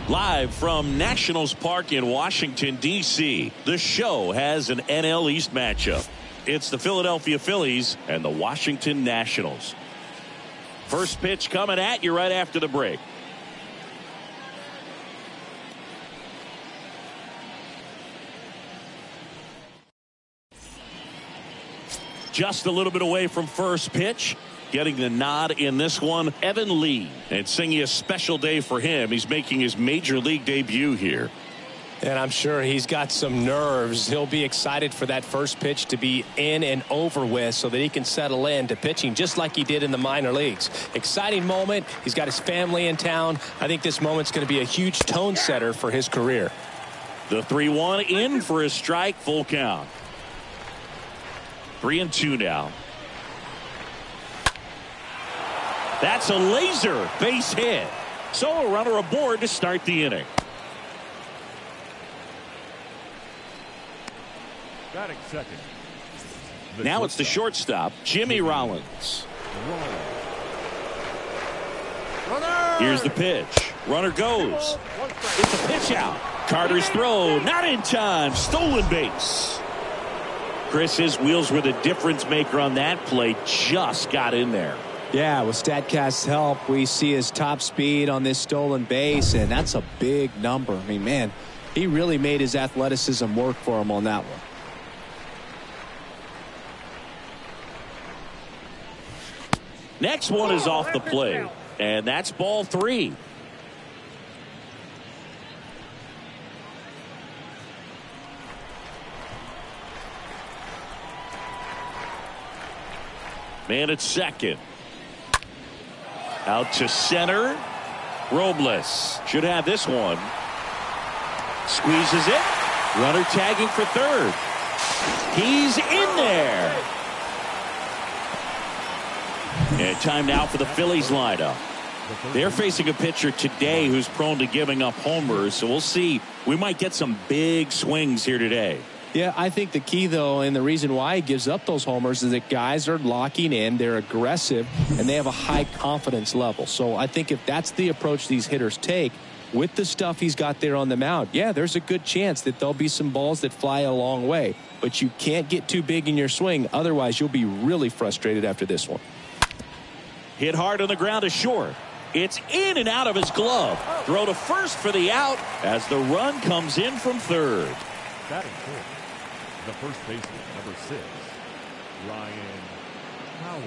Live from Nationals Park in Washington, D.C., the show has an NL East matchup. It's the Philadelphia Phillies and the Washington Nationals. First pitch coming at you right after the break. Just a little bit away from first pitch. Getting the nod in this one, Evan Lee. And singing a special day for him. He's making his major league debut here. And I'm sure he's got some nerves. He'll be excited for that first pitch to be in and over with so that he can settle in to pitching just like he did in the minor leagues. Exciting moment. He's got his family in town. I think this moment's going to be a huge tone setter for his career. The 3-1 in for a strike, full count. 3-2 now. That's a laser base hit. So a runner aboard to start the inning. Batting second. Now it's the shortstop, Jimmy Rollins. Here's the pitch. Runner goes. It's a pitch out. Carter's throw, not in time. Stolen base. Chris, his wheels were the difference maker on that play. Just got in there. Yeah, with StatCast's help, we see his top speed on this stolen base, and that's a big number. I mean, man, he really made his athleticism work for him on that one. Next one is off the plate, and that's ball 3. Man at second. Out to center. Robles should have this one. Squeezes it. Runner tagging for third. He's in there. And time now for the Phillies lineup. They're facing a pitcher today who's prone to giving up homers, so we'll see. We might get some big swings here today. Yeah, I think the key, though, and the reason why he gives up those homers is that guys are locking in, they're aggressive, and they have a high confidence level. So I think if that's the approach these hitters take, with the stuff he's got there on the mound, yeah, there's a good chance that there'll be some balls that fly a long way. But you can't get too big in your swing, otherwise you'll be really frustrated after this one. Hit hard on the ground to short. It's in and out of his glove. Throw to first for the out as the run comes in from third. Batting fourth. The first baseman, number 6, Ryan Howard.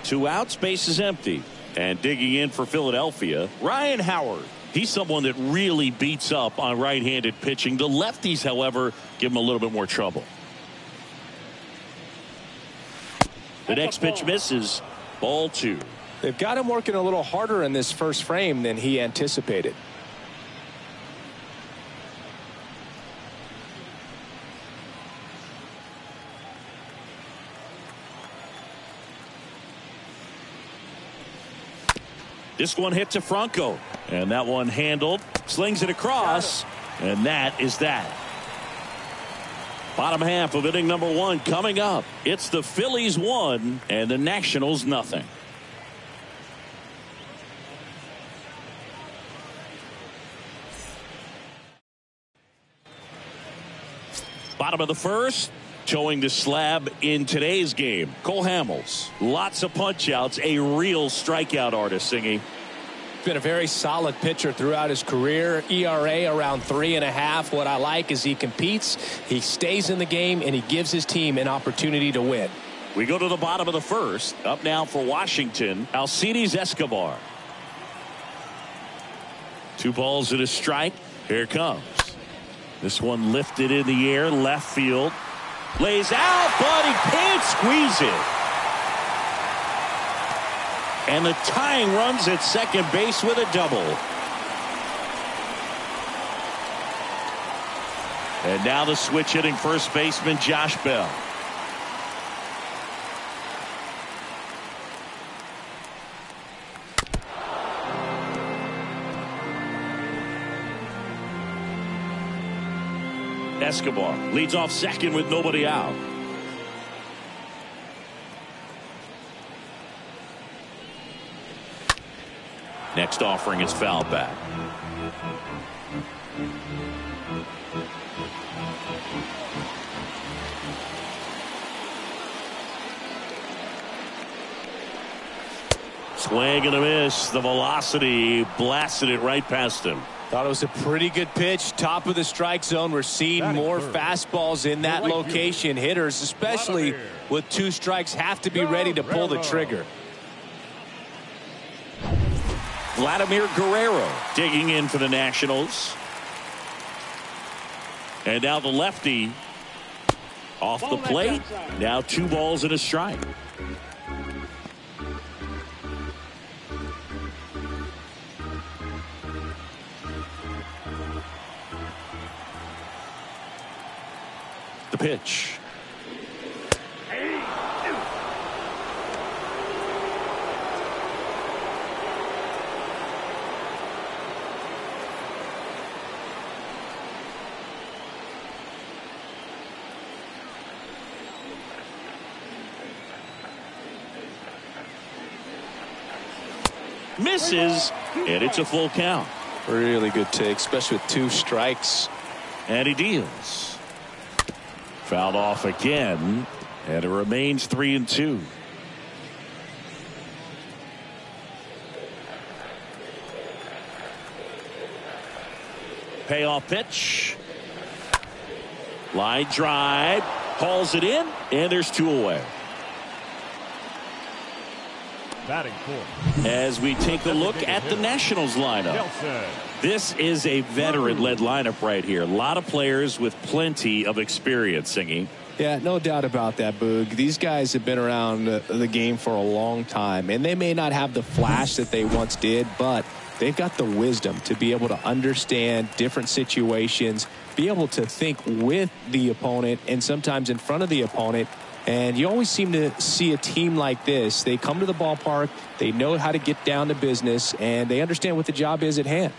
2 outs, base is empty. And digging in for Philadelphia, Ryan Howard. He's someone that really beats up on right-handed pitching. The lefties, however, give him a little bit more trouble. The next pitch misses. Ball 2. They've got him working a little harder in this first frame than he anticipated. This one hit to Franco, and that one handled, slings it across, and that is that. Bottom half of inning number 1 coming up. It's the Phillies 1 and the Nationals nothing. Bottom of the first. Towing the slab in today's game, Cole Hamels. Lots of punch outs, a real strikeout artist, Singy. Been a very solid pitcher throughout his career. ERA around 3.5. What I like is he competes, he stays in the game, and he gives his team an opportunity to win. We go to the bottom of the first. Up now for Washington, Alcides Escobar. 2 balls and a strike. Here it comes. This one lifted in the air, left field. Lays out, but he can't squeeze it. And the tying runs at second base with a double. And now the switch hitting first baseman Josh Bell. Escobar leads off second with nobody out. Next offering is fouled back. Swing and a miss. The velocity blasted it right past him. Thought it was a pretty good pitch. Top of the strike zone. We're seeing more fastballs in that location. Hitters, especially with 2 strikes, have to be ready to pull the trigger. Vladimir Guerrero digging in for the Nationals. And now the lefty off the plate. Now 2 balls and a strike. The pitch. Misses, and it's a full count. Really good take, especially with 2 strikes. And he deals. Fouled off again, and it remains 3-2. Payoff pitch. Line drive. Hauls it in, and there's 2 away. Batting fourth. As we take a look at the Nationals lineup. This is a veteran-led lineup right here. A lot of players with plenty of experience, Singy. Yeah, no doubt about that, Boog. These guys have been around the game for a long time, and they may not have the flash that they once did, but they've got the wisdom to be able to understand different situations, be able to think with the opponent and sometimes in front of the opponent. And you always seem to see a team like this. They come to the ballpark, they know how to get down to business, and they understand what the job is at hand.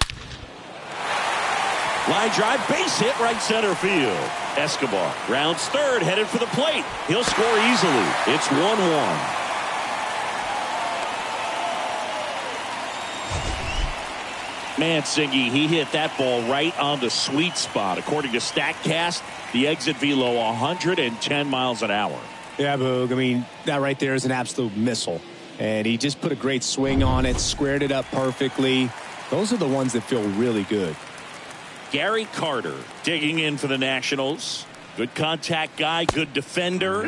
Line drive, base hit, right center field. Escobar rounds third, headed for the plate. He'll score easily. It's 1-1. Man, Singy, he hit that ball right on the sweet spot. According to StatCast, the exit velo 110 miles an hour. Yeah, Boog. I mean, that right there is an absolute missile. And he just put a great swing on it, squared it up perfectly. Those are the ones that feel really good. Gary Carter digging in for the Nationals. Good contact guy, good defender.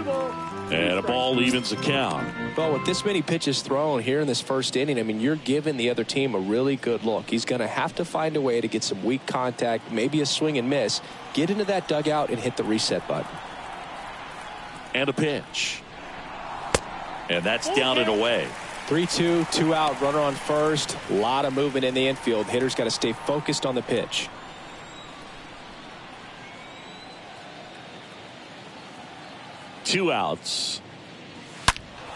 And a ball evens the count. Well, with this many pitches thrown here in this first inning, I mean, you're giving the other team a really good look. He's going to have to find a way to get some weak contact, maybe a swing and miss, get into that dugout and hit the reset button. And a pitch. And that's down and away. 3-2, 2 out, runner on first. A lot of movement in the infield. Hitter's got to stay focused on the pitch. Two outs.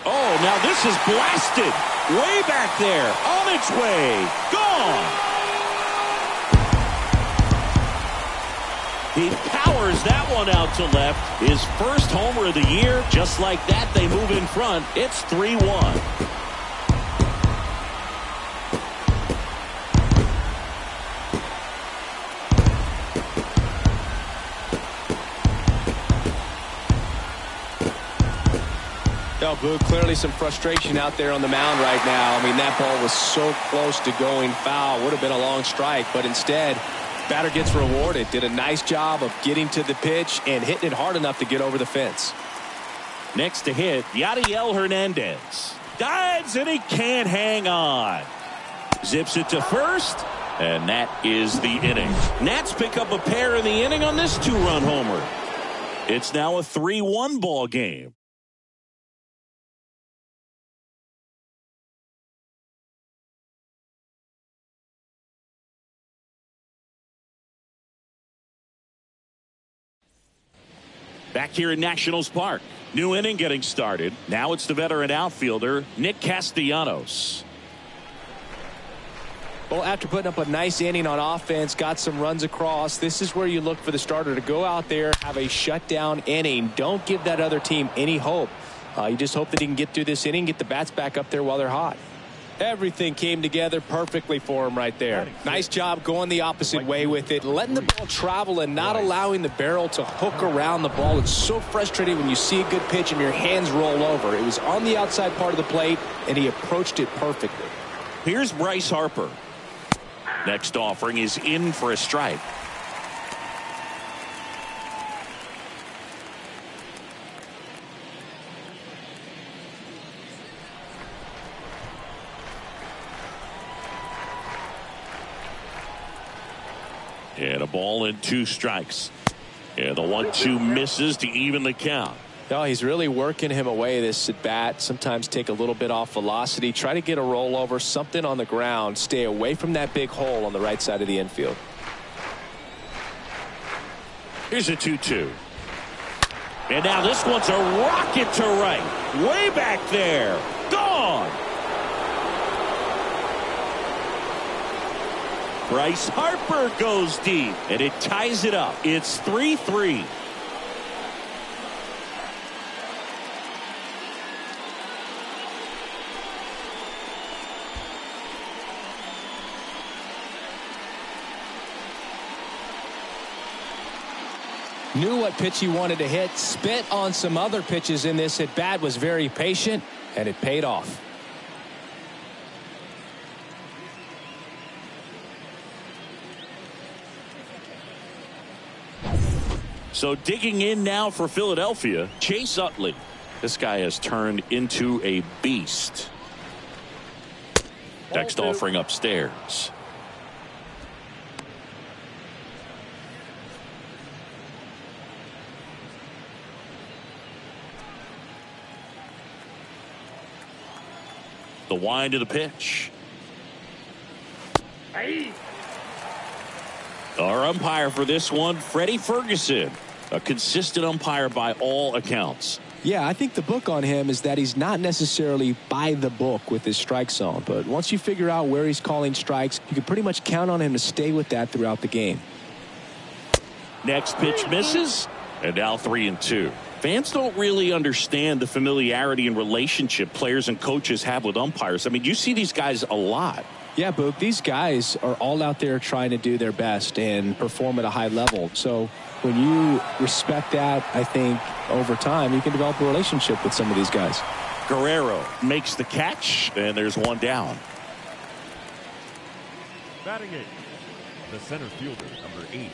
Oh, now this is blasted. Way back there. On its way. Gone. He powers that one out to left. His first homer of the year. Just like that, they move in front. It's 3-1. Boog, clearly some frustration out there on the mound right now. I mean, that ball was so close to going foul. Would have been a long strike, but instead, batter gets rewarded. Did a nice job of getting to the pitch and hitting it hard enough to get over the fence. Next to hit, Yadiel Hernandez. Dives and he can't hang on. Zips it to first, and that is the inning. Nats pick up a pair in the inning on this 2-run homer. It's now a 3-1 ball game. Back here in Nationals Park. New inning getting started. Now it's the veteran outfielder, Nick Castellanos. Well, after putting up a nice inning on offense, got some runs across, this is where you look for the starter to go out there, have a shutdown inning. Don't give that other team any hope. You just hope that he can get through this inning, get the bats back up there while they're hot. Everything came together perfectly for him right there. Nice job going the opposite way with it, letting the ball travel and not allowing the barrel to hook around the ball. It's so frustrating when you see a good pitch and your hands roll over. It was on the outside part of the plate, and he approached it perfectly. Here's Bryce Harper. Next offering is in for a strike. And a ball and 2 strikes. And the 1-2 misses to even the count. No, he's really working him away, this at bat. Sometimes take a little bit off velocity. Try to get a rollover, something on the ground. Stay away from that big hole on the right side of the infield. Here's a 2-2. And now this one's a rocket to right. Way back there. Gone. Bryce Harper goes deep, and it ties it up. It's 3-3. Knew what pitch he wanted to hit. Spit on some other pitches in this at bat. Was very patient, and it paid off. So digging in now for Philadelphia, Chase Utley. This guy has turned into a beast. Next offering upstairs. The wind of the pitch. Our umpire for this one, Freddie Ferguson. A consistent umpire by all accounts. Yeah, I think the book on him is that he's not necessarily by the book with his strike zone. But once you figure out where he's calling strikes, you can pretty much count on him to stay with that throughout the game. Next pitch misses. And now 3-2. Fans don't really understand the familiarity and relationship players and coaches have with umpires. I mean, you see these guys a lot. Yeah, Boog, these guys are all out there trying to do their best and perform at a high level. So when you respect that, I think over time you can develop a relationship with some of these guys. Guerrero makes the catch, and there's one down. Batting it, the center fielder, number 8,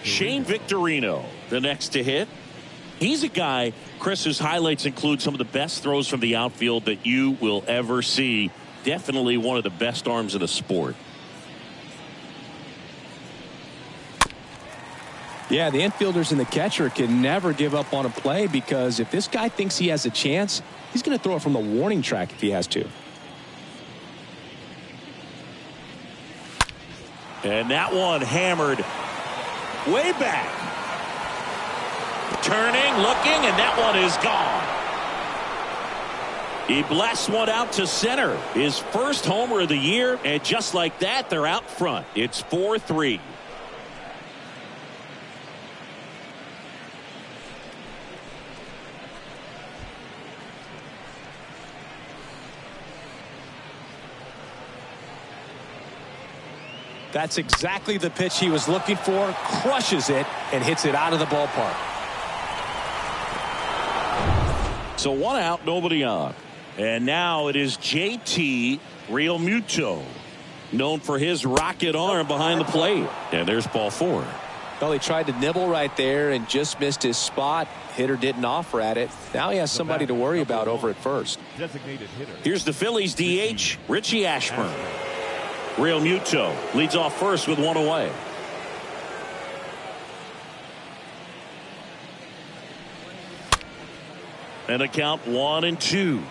Shane Victorino, the next to hit. He's a guy, Chris, whose highlights include some of the best throws from the outfield that you will ever see. Definitely one of the best arms in the sport. Yeah, the infielders and the catcher can never give up on a play, because if this guy thinks he has a chance, he's going to throw it from the warning track if he has to. And that one hammered way back. Turning, looking, and that one is gone. He blasts one out to center. His first homer of the year, and just like that, they're out front. It's 4-3. That's exactly the pitch he was looking for. Crushes it and hits it out of the ballpark. So one out, nobody on. And now it is JT Realmuto, known for his rocket arm behind the plate. And there's ball 4. Well, he tried to nibble right there and just missed his spot. Hitter didn't offer at it. Now he has somebody to worry about over at first. Designated hitter. Here's the Phillies DH, Richie Ashburn. Realmuto leads off first with one away. And a count 1-2.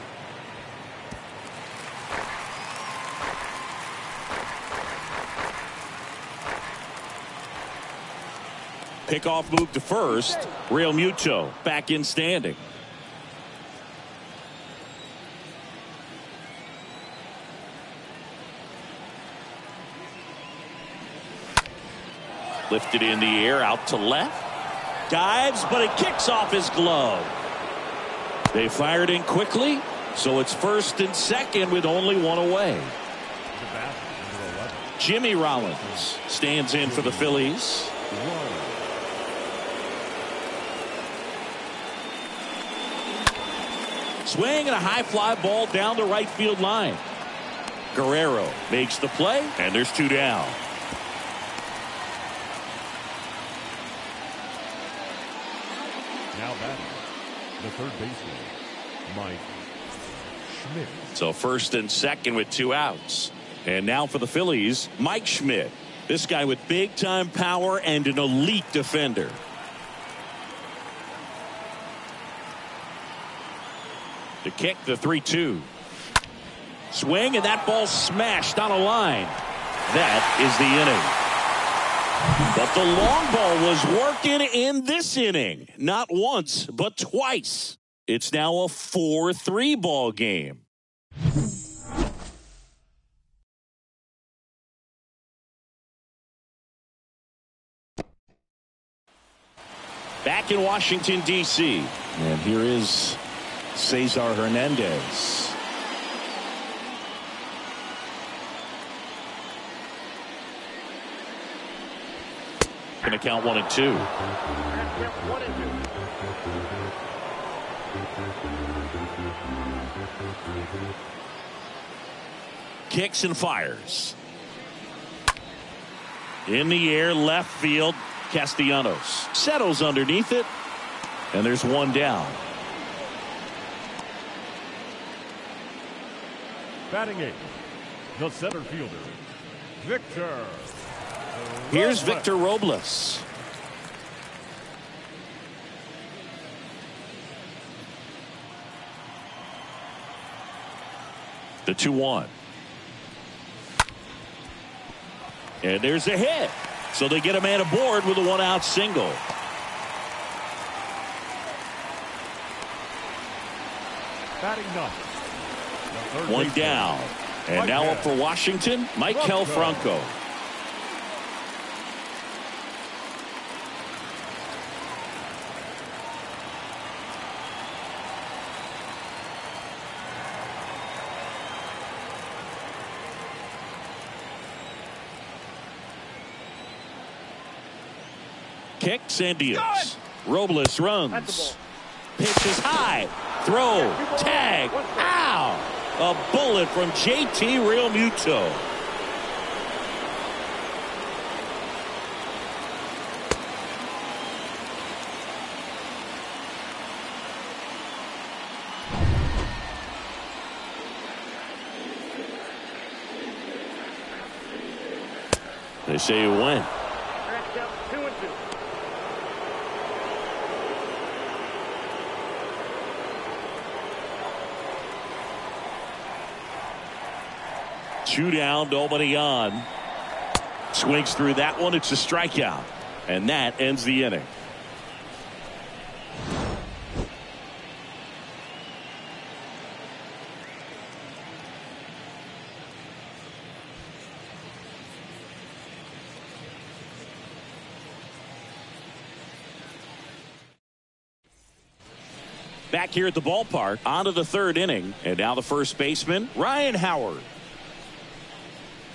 Pickoff move to first. Realmuto back in standing. Lifted in the air, out to left. Dives, but it kicks off his glove. They fired in quickly. So it's first and second with only one away. Jimmy Rollins stands in for the Phillies. Swing and a high fly ball down the right field line. Guerrero makes the play, and there's two down. Now batting, the third baseman, Mike Schmidt. So first and second with two outs. And now for the Phillies, Mike Schmidt. This guy with big time power and an elite defender. To kick, the 3-2. Swing, and that ball smashed on a line. That is the inning. But the long ball was working in this inning. Not once, but twice. It's now a 4-3 ball game. Back in Washington, D.C. And here is Cesar Hernandez. Going to count 1-2. Kicks and fires. In the air, left field. Castellanos settles underneath it, and there's one down. Batting eighth, the center fielder, Victor. Here's Victor Robles. The 2-1. And there's a hit. So they get a man aboard with a one-out single. Batting ninth. One down. And now up for Washington, Maikel Franco. Kicks and deals. Robles runs. Pitches high. Throw. Tag. Ow! A bullet from JT Realmuto. They say you win. 2 down, nobody on. Swings through that one. It's a strikeout. And that ends the inning. Back here at the ballpark, on to the third inning. And now the first baseman, Ryan Howard.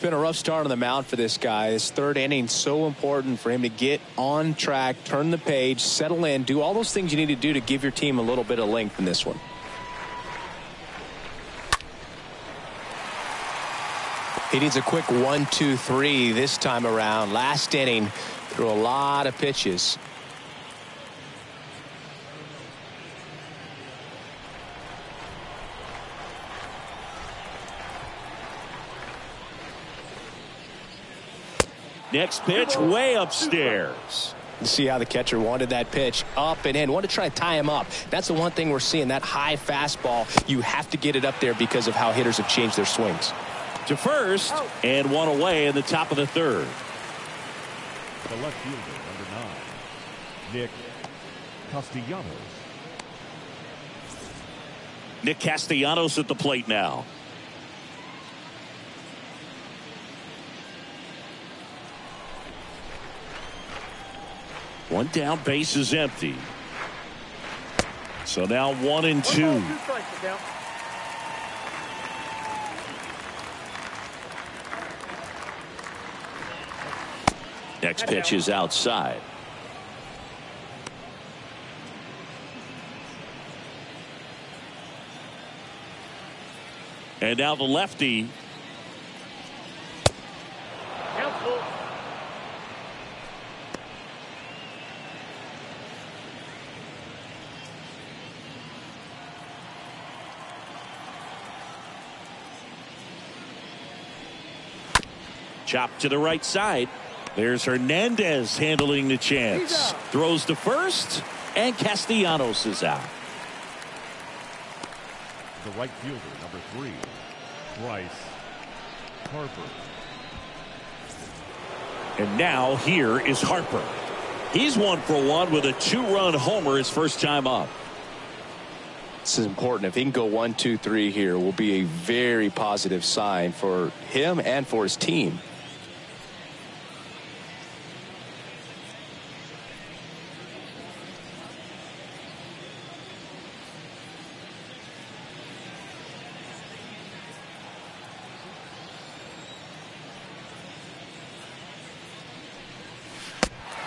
Been a rough start on the mound for this guy. This third inning so important for him to get on track, turn the page, settle in, do all those things you need to do to give your team a little bit of length in this one. He needs a quick 1-2-3 this time around. Last inning, threw a lot of pitches. Next pitch way upstairs. See how the catcher wanted that pitch up and in. Want to try to tie him up. That's the one thing we're seeing, that high fastball. You have to get it up there because of how hitters have changed their swings. To first, and one away in the top of the third. The left fielder, number 9, Nick Castellanos. Nick Castellanos at the plate now. One down, base is empty. So now 1-2. Next pitch is outside. And now the lefty. Chop to the right side. There's Hernandez handling the chance. Throws to first, and Castellanos is out. The right fielder, number 3, Bryce Harper. And now here is Harper. He's 1 for 1 with a 2-run homer his first time up. This is important. If he can go 1, 2, 3 here, will be a very positive sign for him and for his team.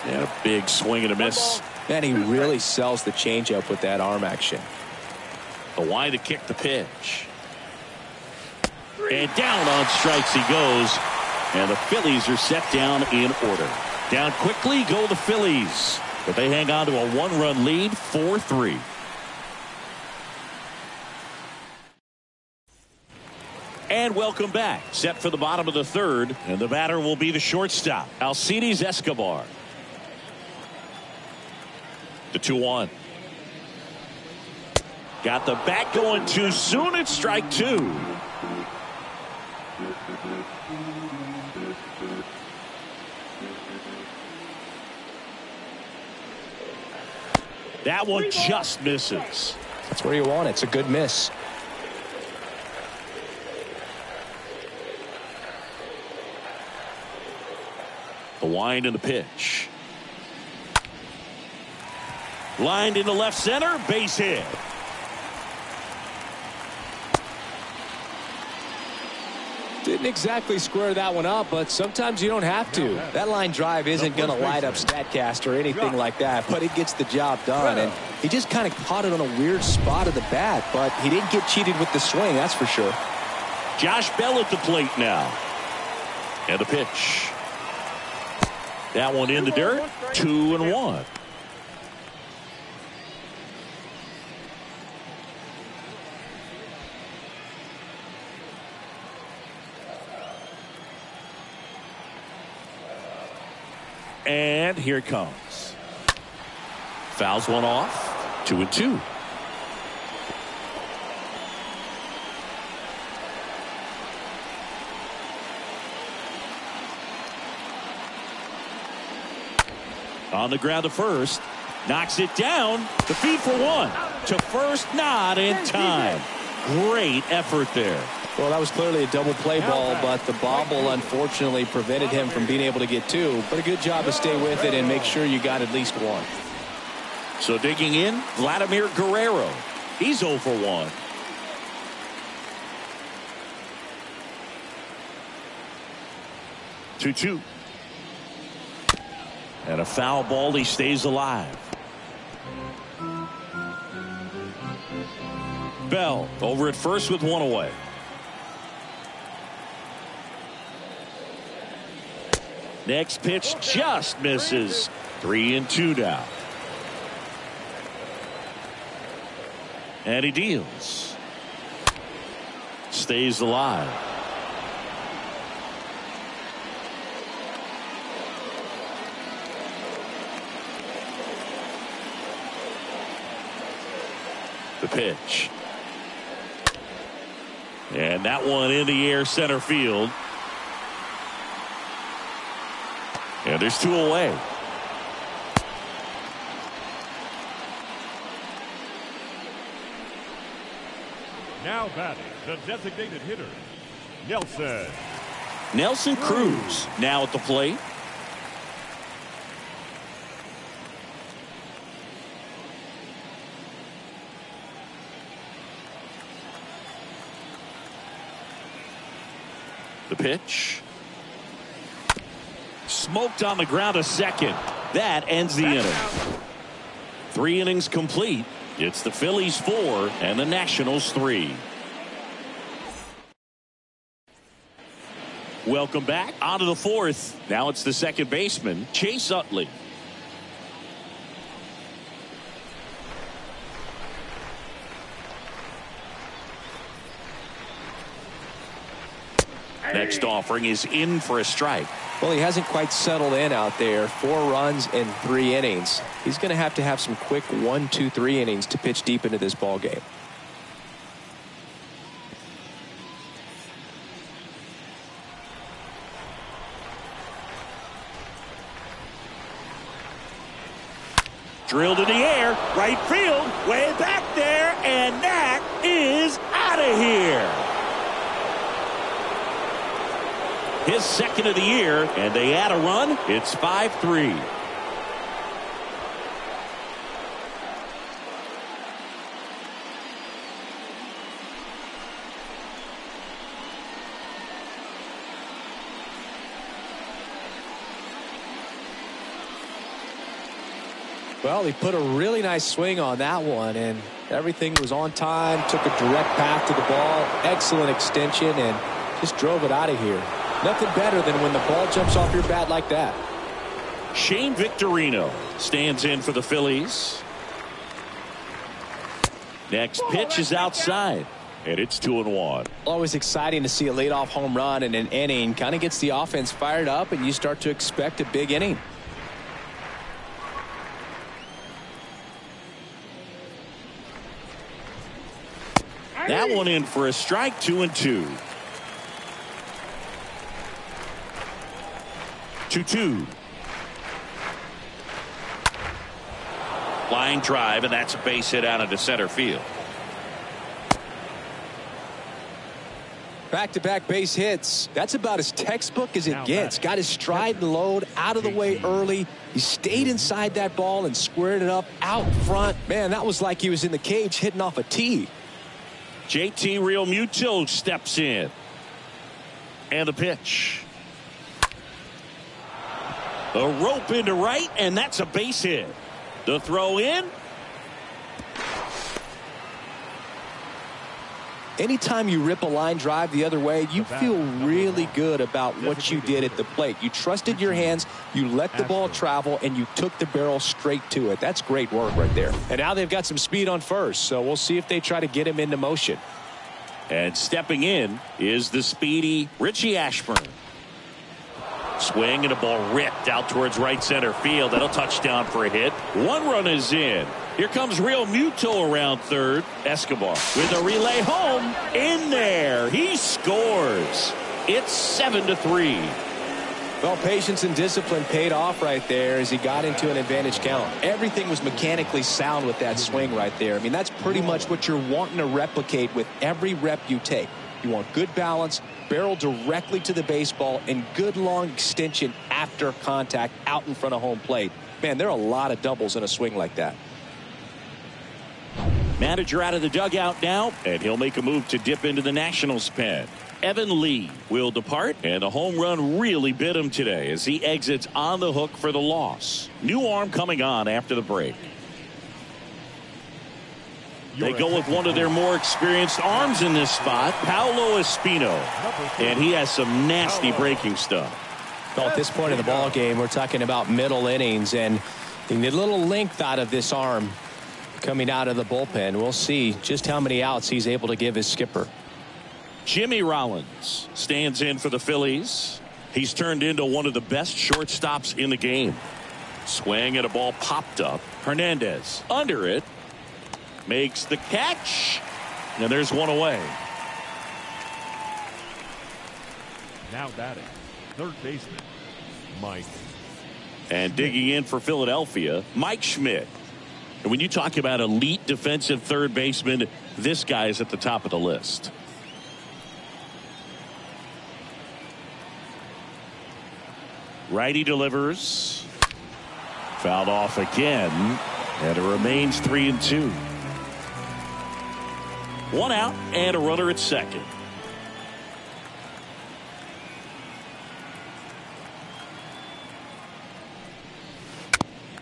And a big swing and a miss. And he really sells the changeup with that arm action. The wind to kick the pitch. And down on strikes he goes. And the Phillies are set down in order. Down quickly go the Phillies. But they hang on to a 1-run lead, 4-3. And welcome back. Set for the bottom of the 3rd. And the batter will be the shortstop, Alcides Escobar. The 2-1. Got the bat going too soon. It's strike 2. That one just misses. That's where you want it. It's a good miss. The wind and the pitch. Lined into left center, base hit. Didn't exactly square that one up, but sometimes you don't have to. That line drive isn't going to light up StatCast or anything like that, but it gets the job done. And he just kind of caught it on a weird spot of the bat, but he didn't get cheated with the swing, that's for sure. Josh Bell at the plate now. And the pitch. That one in the dirt, 2-1. And here it comes. Fouls one off. 2-2. On the ground to first. Knocks it down. The feed for 1. To first, not in time. Great effort there. Well, that was clearly a double play ball, but the bobble unfortunately prevented him from being able to get 2. But a good job to stay with it and make sure you got at least 1. So digging in, Vladimir Guerrero. He's 0 for 1. Two. And a foul ball. He stays alive. Bell over at first with 1 away. Next pitch just misses. 3-2 now. And he deals. Stays alive. The pitch. And that one in the air center field. And there's 2 away. Now batting, the designated hitter, Nelson Cruz now at the plate. The pitch. smoked on the ground to second. That ends the inning. 3 innings complete. It's the Phillies 4 and the Nationals 3. Welcome back. On to the 4th. Now it's the second baseman, Chase Utley. Next offering is in for a strike. Well, he hasn't quite settled in out there. 4 runs in 3 innings. He's going to have some quick 1, 2, 3 innings to pitch deep into this ball game. Drilled in the air, right field, way back there, and that is out of here. His second of the year, and they add a run. It's 5-3. Well, he put a really nice swing on that one, and everything was on time. Took a direct path to the ball. Excellent extension, and just drove it out of here. Nothing better than when the ball jumps off your bat like that. Shane Victorino stands in for the Phillies. Next pitch is outside, and it's 2-1. Always exciting to see a leadoff home run in an inning. Kind of gets the offense fired up, and you start to expect a big inning. That one in for a strike, 2-2. 2-2. Flying drive, and that's a base hit out into center field. Back-to-back base hits. That's about as textbook as it gets. Got his stride and load out of the way early. He stayed inside that ball and squared it up out front. Man, that was like he was in the cage hitting off a tee. JT Realmuto steps in. And the pitch. A rope into right, and that's a base hit. The throw in. Anytime you rip a line drive the other way, you feel really good about what you did at the plate. You trusted your hands, you let the ball travel, and you took the barrel straight to it. That's great work right there. And now they've got some speed on first, so we'll see if they try to get him into motion. And stepping in is the speedy Richie Ashburn. Swing and a ball ripped out towards right center field. That'll touch down for a hit. 1 run is in. Here comes Realmuto around third. Escobar with a relay home. In there. He scores. It's 7-3. Well, patience and discipline paid off right there as he got into an advantage count. Everything was mechanically sound with that swing right there. I mean, that's pretty much what you're wanting to replicate with every rep you take. You want good balance, barrel directly to the baseball, and good long extension after contact out in front of home plate. Man, there are a lot of doubles in a swing like that. Manager out of the dugout now, and he'll make a move to dip into the Nationals pen. Evan Lee will depart, and a home run really bit him today as he exits on the hook for the loss. New arm coming on after the break. They go with one of their more experienced arms in this spot, Paolo Espino, and he has some nasty breaking stuff. Well, at this point in the ball game, we're talking about middle innings, and you need a little length out of this arm coming out of the bullpen. We'll see just how many outs he's able to give his skipper. Jimmy Rollins stands in for the Phillies. He's turned into one of the best shortstops in the game. Swing and a ball popped up. Hernandez under it. Makes the catch. And there's one away. Now batting, third baseman, Mike. And digging in for Philadelphia, Mike Schmidt. And when you talk about elite defensive third baseman, this guy is at the top of the list. Righty delivers. Fouled off again. And it remains 3-2. 1 out and a runner at second.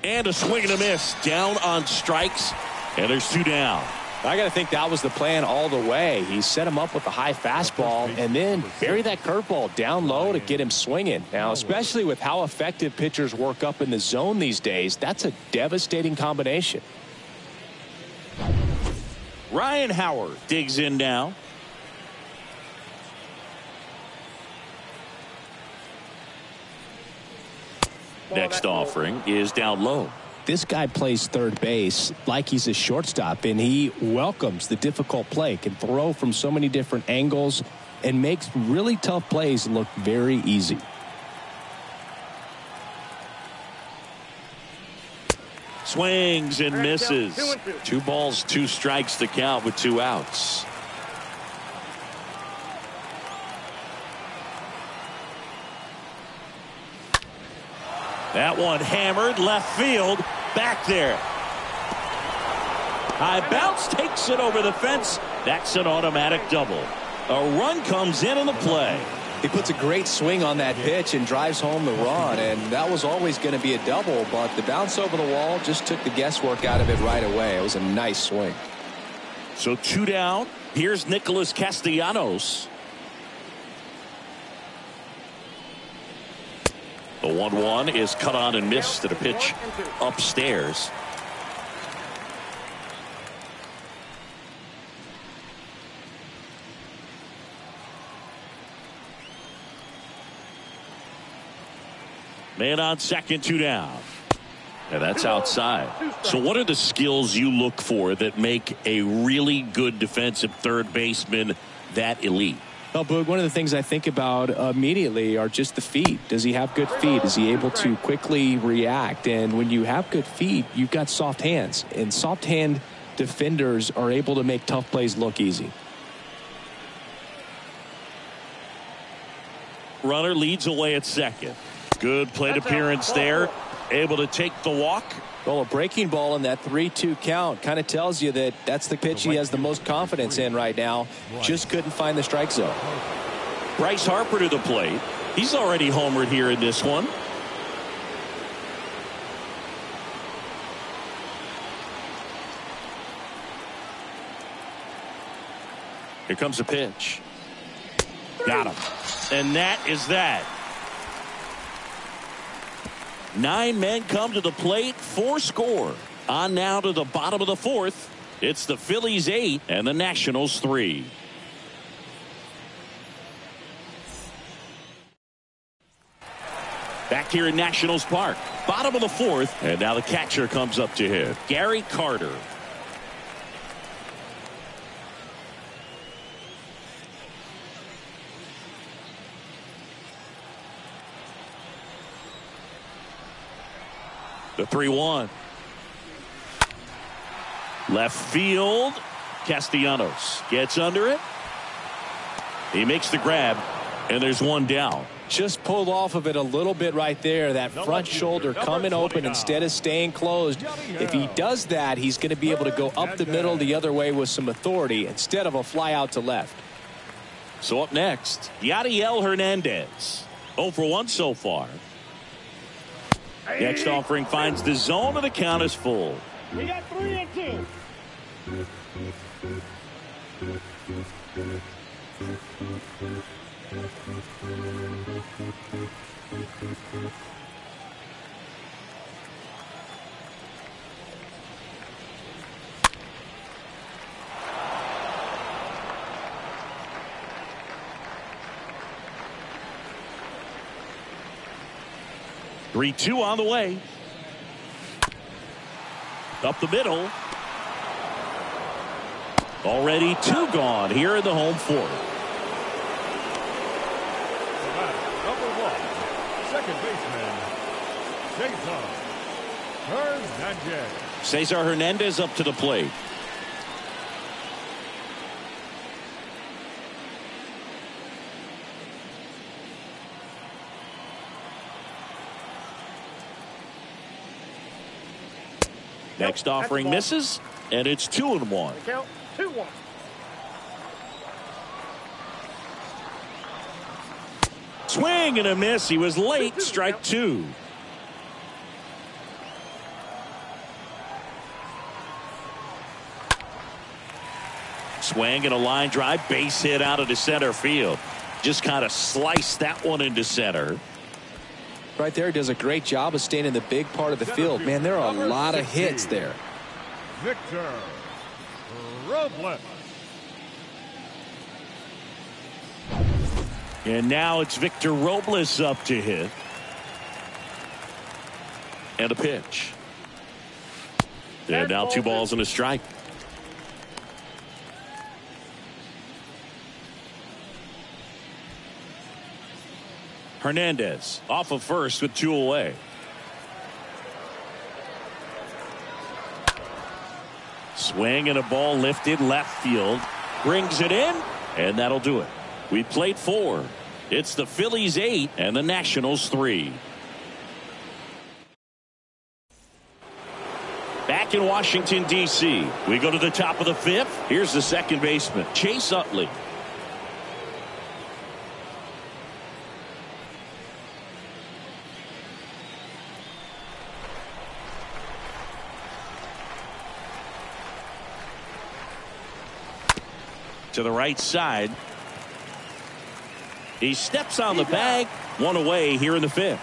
And a swing and a miss. Down on strikes. And there's 2 down. I got to think that was the plan all the way. He set him up with a high fastball and then bury that curveball down low to get him swinging. Now, especially with how effective pitchers work up in the zone these days, that's a devastating combination. Ryan Howard digs in now. Next offering is down low. This guy plays third base like he's a shortstop, and he welcomes the difficult play, can throw from so many different angles, and makes really tough plays look very easy. Swings and misses. 2 balls, 2 strikes to count with 2 outs. That one hammered left field. Back there. High bounce takes it over the fence. That's an automatic double. A run comes in the play. He puts a great swing on that pitch and drives home the run, and that was always going to be a double, but the bounce over the wall just took the guesswork out of it right away. It was a nice swing. So 2 down. Here's Nicholas Castellanos. The 1-1 is cut on and missed at a pitch upstairs. Man on second, 2 down. And that's outside. So what are the skills you look for that make a really good defensive third baseman that elite? Well, Boog, one of the things I think about immediately are just the feet. Does he have good feet? Is he able to quickly react? And when you have good feet, you've got soft hands. And soft hand defenders are able to make tough plays look easy. Runner leads away at second. Good plate appearance there. Able to take the walk. Well, a breaking ball in that 3-2 count kind of tells you that that's the pitch he has the most confidence in right now. Just couldn't find the strike zone. Bryce Harper to the plate. He's already homered here in this one. Here comes a pitch. Got him. And that is that. 9 men come to the plate, 4 score. On now to the bottom of the 4th. It's the Phillies 8 and the Nationals 3. Back here in Nationals Park. Bottom of the 4th. And now the catcher comes up to hit. Gary Carter. The 3-1. Left field. Castellanos gets under it. He makes the grab, and there's 1 down. Just pulled off of it a little bit right there. That front shoulder coming open instead of staying closed. If he does that, he's going to be able to go up the middle the other way with some authority instead of a fly out to left. So up next, Yadiel Hernandez. 0 for 1 so far. Next offering finds the zone, and the count is full. We got 3-2. Three-two on the way. Up the middle. Already 2 gone here in the home 4th. Number 1, second baseman, Cesar Hernandez. Cesar Hernandez up to the plate. Next offering misses, and it's 2-1. Count 2-1. Swing and a miss. He was late. Strike 2. Swing and a line drive, base hit out of the center field. Just kind of sliced that one into center. Right there, he does a great job of staying in the big part of the field. Man, there are a lot of hits there. Victor Robles. And now it's Victor Robles up to hit. And a pitch. And now 2 balls and a strike. Hernandez off of first with 2 away. Swing and a ball lifted left field. Brings it in, and that'll do it. We played 4. It's the Phillies 8 and the Nationals 3. Back in Washington, D.C., we go to the top of the 5th. Here's the second baseman, Chase Utley. To the right side. He steps on the bag. 1 away here in the 5th.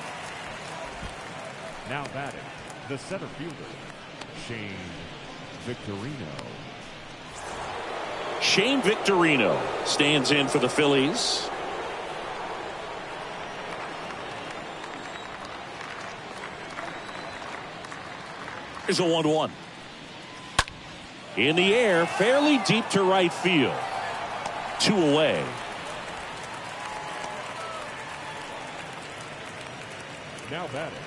Now batting, the center fielder, Shane Victorino. Shane Victorino stands in for the Phillies. Here's a 1-1. In the air, fairly deep to right field. 2 away. Now batting,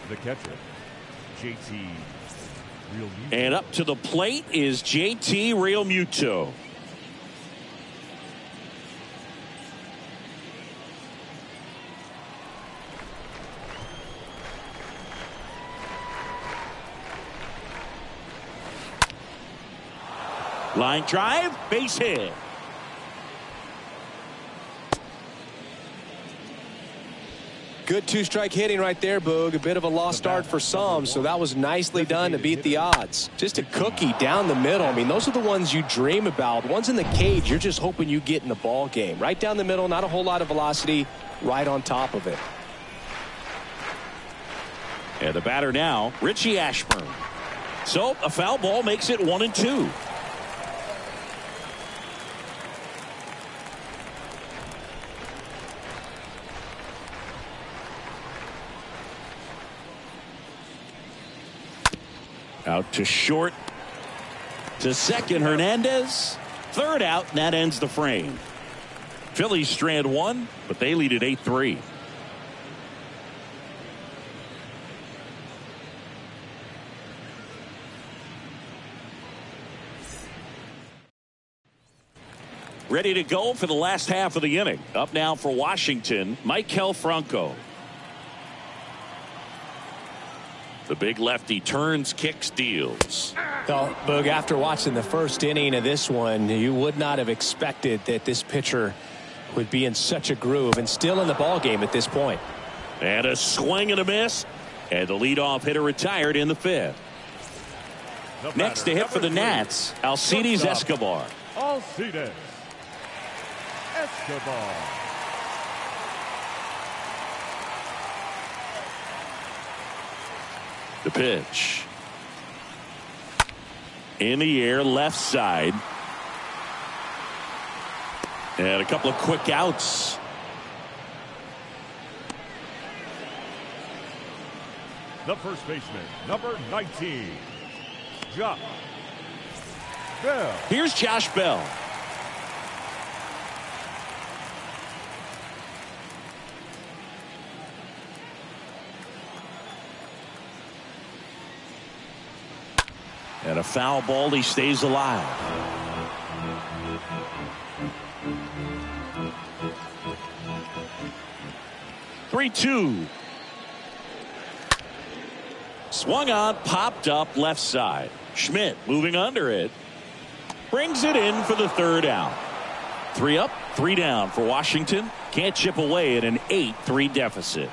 the catcher, JT Realmuto. And up to the plate is JT Realmuto. Line drive, base hit. Good 2-strike hitting right there, Boog. A bit of a lost start for some, so that was nicely done to beat the odds. Just a cookie down the middle. I mean, those are the ones you dream about. Ones in the cage, you're just hoping you get in the ball game. Right down the middle, not a whole lot of velocity, right on top of it. And the batter now, Richie Ashburn. So a foul ball makes it 1-2. Out to short. To second, Hernandez. Third out, and that ends the frame. Phillies strand 1, but they lead at 8-3. Ready to go for the last half of the inning. Up now for Washington, Maikel Franco. The big lefty turns, kicks, deals. Well, Boog, after watching the first inning of this one, you would not have expected that this pitcher would be in such a groove and still in the ball game at this point. And a swing and a miss. And the leadoff hitter retired in the 5th. Next to hit for the Nats, Alcides Escobar. Alcides Escobar. The pitch. In the air, left side. And a couple of quick outs. The first baseman, number 19, Josh Bell. Here's Josh Bell. And a foul ball, he stays alive. Three-two. Swung on, popped up left side. Schmidt moving under it. Brings it in for the third out. 3 up, 3 down for Washington. Can't chip away at an 8-3 deficit.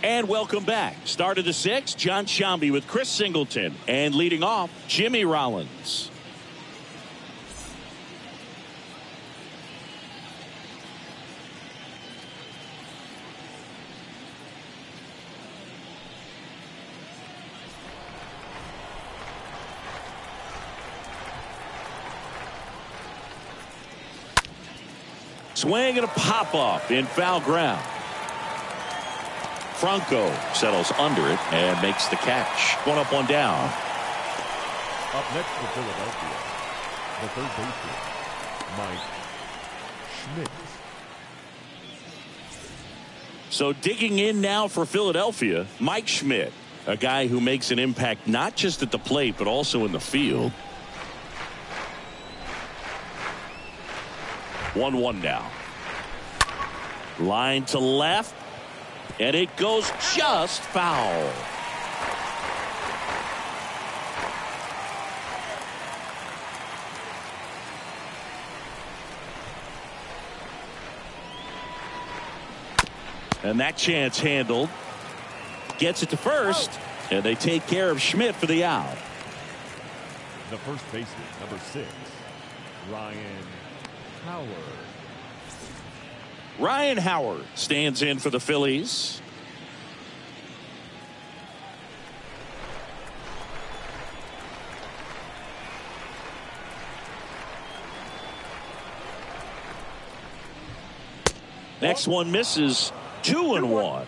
And welcome back. Start of the sixth, John Sciambi with Chris Singleton. And leading off, Jimmy Rollins. Swing and a pop-up in foul ground. Franco settles under it and makes the catch. 1 up, 1 down. Up next for Philadelphia, the third baseman, Mike Schmidt. So digging in now for Philadelphia, Mike Schmidt, a guy who makes an impact not just at the plate but also in the field. 1-1 now. Line to left. And it goes just foul. And that chance handled. Gets it to first. And they take care of Schmidt for the out. The first baseman, number 6, Ryan Howard. Ryan Howard stands in for the Phillies. Next one misses. 2-1.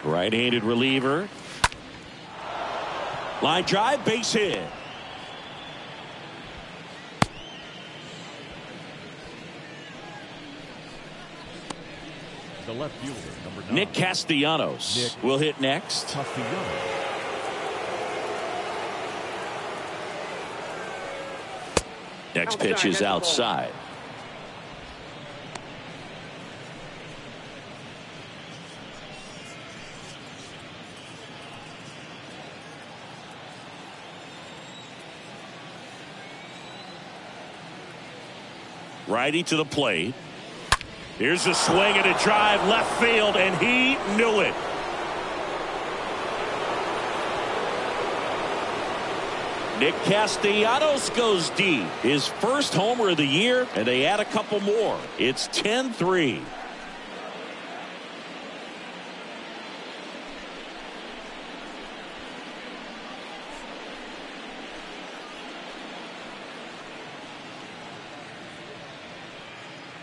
Right-handed reliever. Line drive, base hit. The left fielder, number 9. Nick Castellanos will hit next. Castellanos. Next pitch is outside. Righty to the plate. Here's a swing and a drive left field, and he knew it. Nick Castellanos goes deep. His first homer of the year, and they add a couple more. It's 10-3.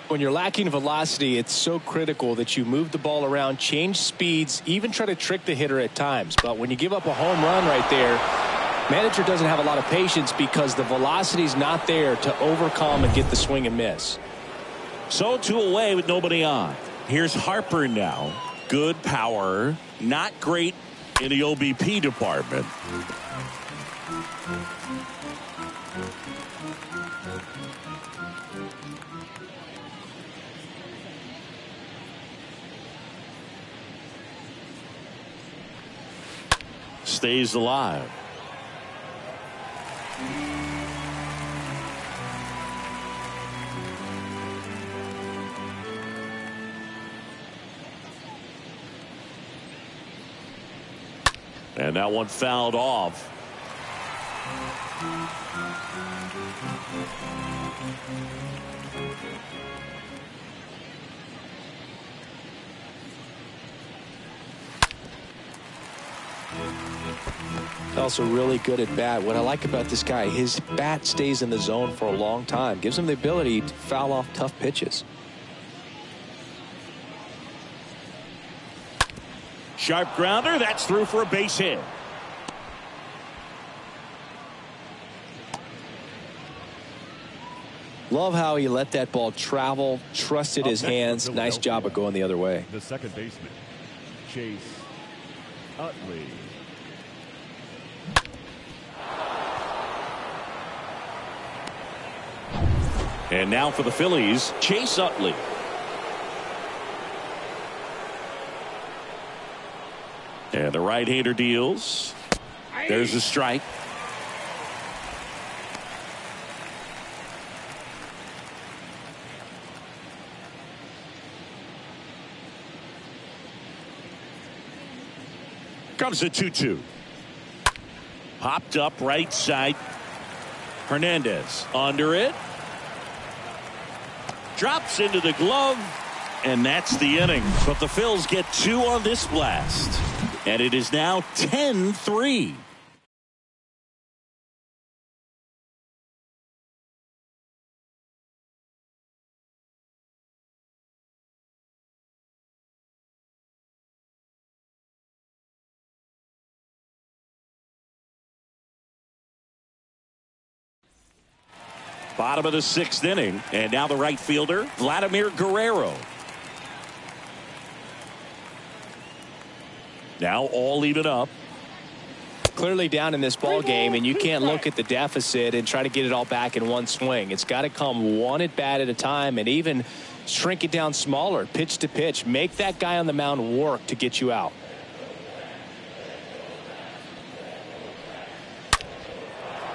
When you're lacking velocity, it's so critical that you move the ball around, change speeds, even try to trick the hitter at times. But when you give up a home run right there, manager doesn't have a lot of patience because the velocity's not there to overcome and get the swing and miss. So 2 away with nobody on. Here's Harper now. Good power, not great in the OBP department. Stays alive. And that one fouled off. Also really good at bat. What I like about this guy, his bat stays in the zone for a long time. Gives him the ability to foul off tough pitches. Sharp grounder. That's through for a base hit. Love how he let that ball travel, trusted his hands. Nice job of going the other way. The second baseman, Chase Utley. And now for the Phillies, Chase Utley. And the right-hander deals. There's a strike. Comes the 2-2. Popped up right side. Hernandez under it. Drops into the glove. And that's the inning. But the Phils get 2 on this blast. And it is now 10-3. Bottom of the 6th inning. And now the right fielder, Vladimir Guerrero. Now all even up. Clearly down in this ball game, and you can't look at the deficit and try to get it all back in one swing. It's got to come one at bat at a time, and even shrink it down smaller, pitch to pitch. Make that guy on the mound work to get you out.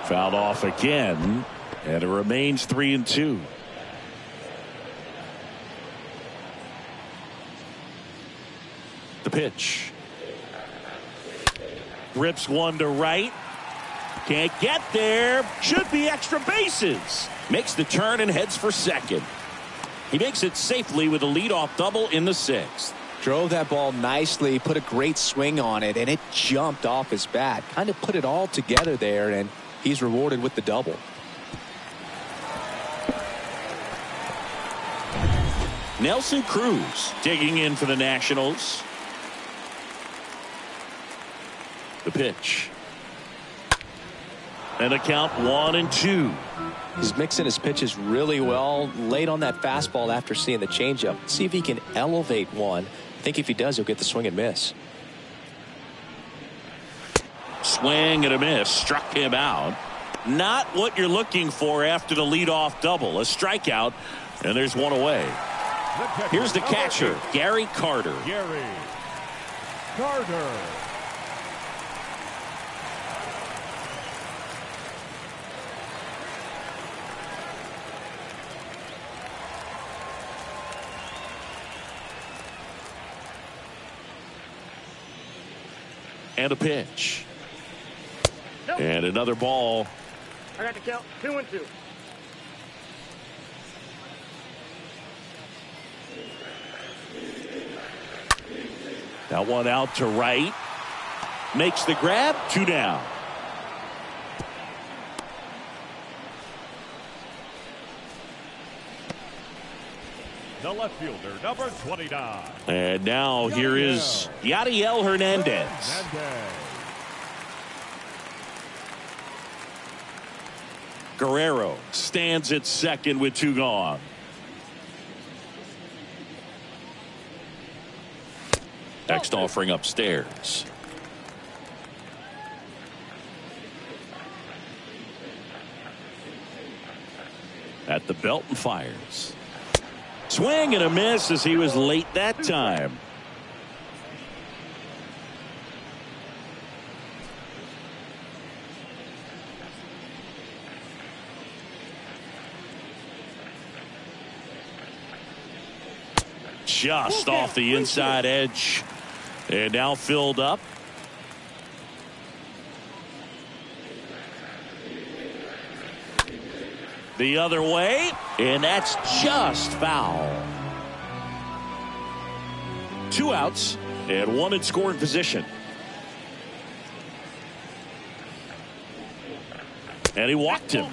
Fouled off again, and it remains 3-2. The pitch. Rips one to right. Can't get there. Should be extra bases. Makes the turn and heads for second. He makes it safely with a leadoff double in the 6th. Drove that ball nicely, put a great swing on it, and it jumped off his bat. Kind of put it all together there, and he's rewarded with the double. Nelson Cruz digging in for the Nationals. The pitch. And a count 1-2. He's mixing his pitches really well. Late on that fastball after seeing the changeup. See if he can elevate one. I think if he does, he'll get the swing and miss. Swing and a miss. Struck him out. Not what you're looking for after the leadoff double. A strikeout, and there's one away. Here's the catcher, Gary Carter. Gary Carter. And a pitch. And another ball. I got to count 2-2. That one out to right. Makes the grab. 2 down. The left fielder, number 29. And now here is Yadiel Hernandez. Guerrero stands at second with 2 gone. Next offering upstairs. At the belt and fires. Swing and a miss as he was late that time. Just off the inside edge. And now filled up. The other way, and that's just foul. 2 outs and 1 in scoring position. And he walked him.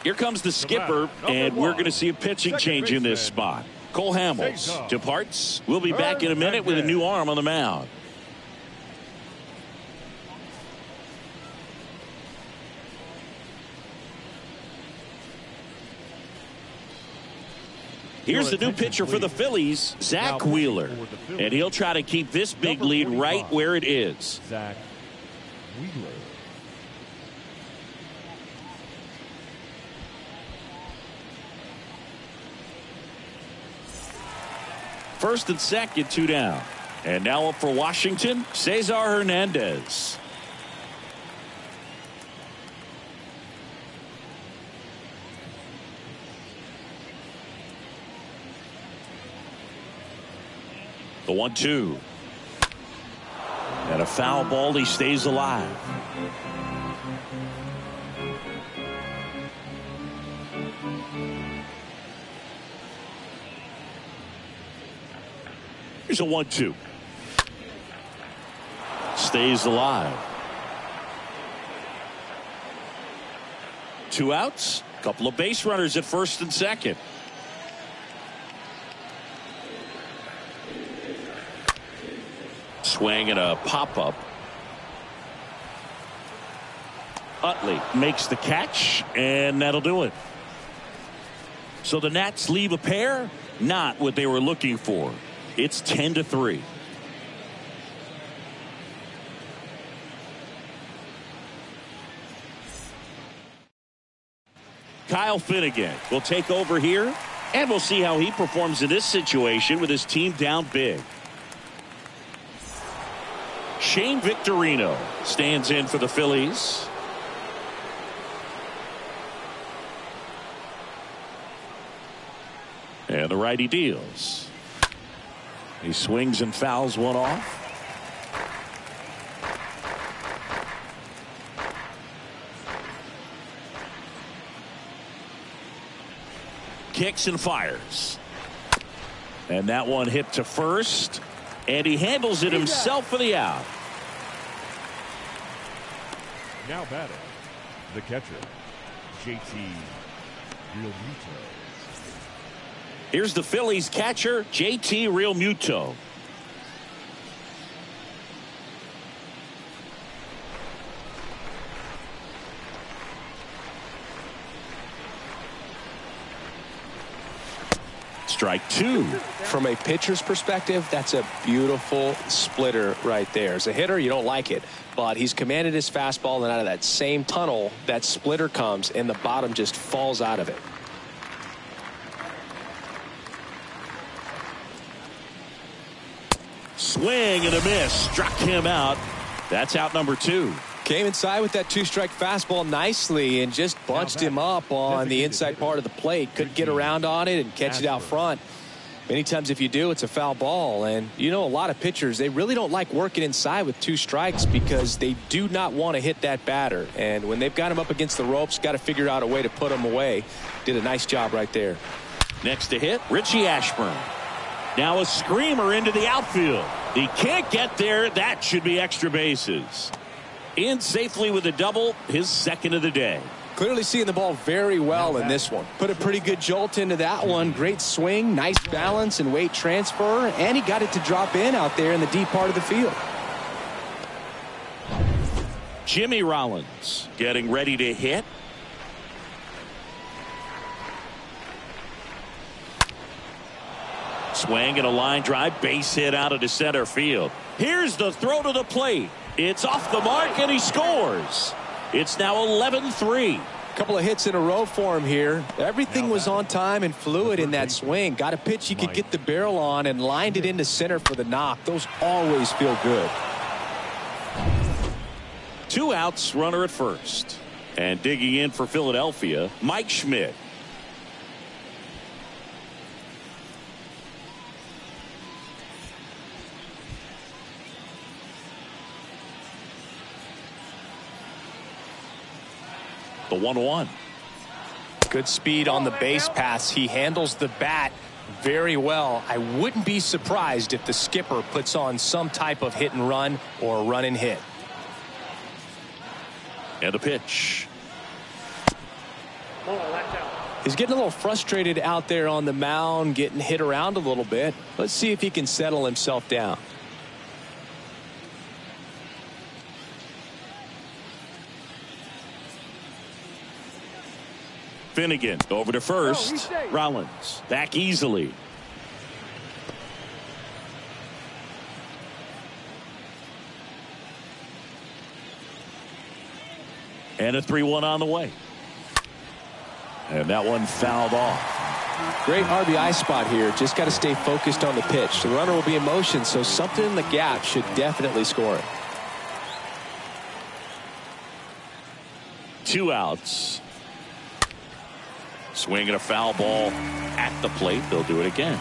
Here comes the skipper, and we're going to see a pitching change in this spot. Cole Hamels departs. We'll be back in a minute with a new arm on the mound. Here's the new pitcher for the Phillies, Zach Wheeler. And he'll try to keep this big lead right where it is. Zach Wheeler. First and second, 2 down. And now up for Washington, Cesar Hernandez. The 1-2. And a foul ball. He stays alive. Here's a 1-2. Stays alive. 2 outs. Couple of base runners at first and second. Swing and a pop-up. Utley makes the catch, and that'll do it. So the Nats leave a pair. Not what they were looking for. It's 10-3. Kyle Finnegan will take over here, and we'll see how he performs in this situation with his team down big. Shane Victorino stands in for the Phillies. And the righty deals. He swings and fouls one off. Kicks and fires. And that one hit to first. And he handles it himself for the out. Now batting, the catcher, JT Realmuto. Here's the Phillies catcher, JT Realmuto. Strike 2. From a pitcher's perspective, that's a beautiful splitter right there. As a hitter, you don't like it, but he's commanded his fastball, and out of that same tunnel, that splitter comes, and the bottom just falls out of it. Swing and a miss. Struck him out. That's out number 2. Came inside with that 2-strike fastball nicely and just bunched him up on the inside part of the plate. Couldn't get around on it and catch it out front. Many times if you do, it's a foul ball. And you know, a lot of pitchers, they really don't like working inside with 2 strikes because they do not want to hit that batter. And when they've got him up against the ropes, got to figure out a way to put him away. Did a nice job right there. Next to hit, Richie Ashburn. Now a screamer into the outfield. He can't get there. That should be extra bases. In safely with a double, his second of the day. Clearly seeing the ball very well in this one. Put a pretty good jolt into that one. Great swing, nice balance and weight transfer, and he got it to drop in out there in the deep part of the field. Jimmy Rollins getting ready to hit. Swing and a line drive, base hit out into center field. Here's the throw to the plate. It's off the mark, and he scores. It's now 11-3. Couple of hits in a row for him here. Everything was on time and fluid in that swing. Got a pitch he could get the barrel on and lined it into center for the knock. Those always feel good. 2 outs, runner at first. And digging in for Philadelphia, Mike Schmidt. The 1-1. Good speed on the base pass. He handles the bat very well. I wouldn't be surprised if the skipper puts on some type of hit and run or run and hit. And a pitch. He's getting a little frustrated out there on the mound, getting hit around a little bit. Let's see if he can settle himself down. Finnegan over to first. Rollins back easily. And a 3-1 on the way. And that one fouled off. Great RBI spot here. Just got to stay focused on the pitch. The runner will be in motion, so something in the gap should definitely score it. 2 outs. Swing and a foul ball at the plate. They'll do it again.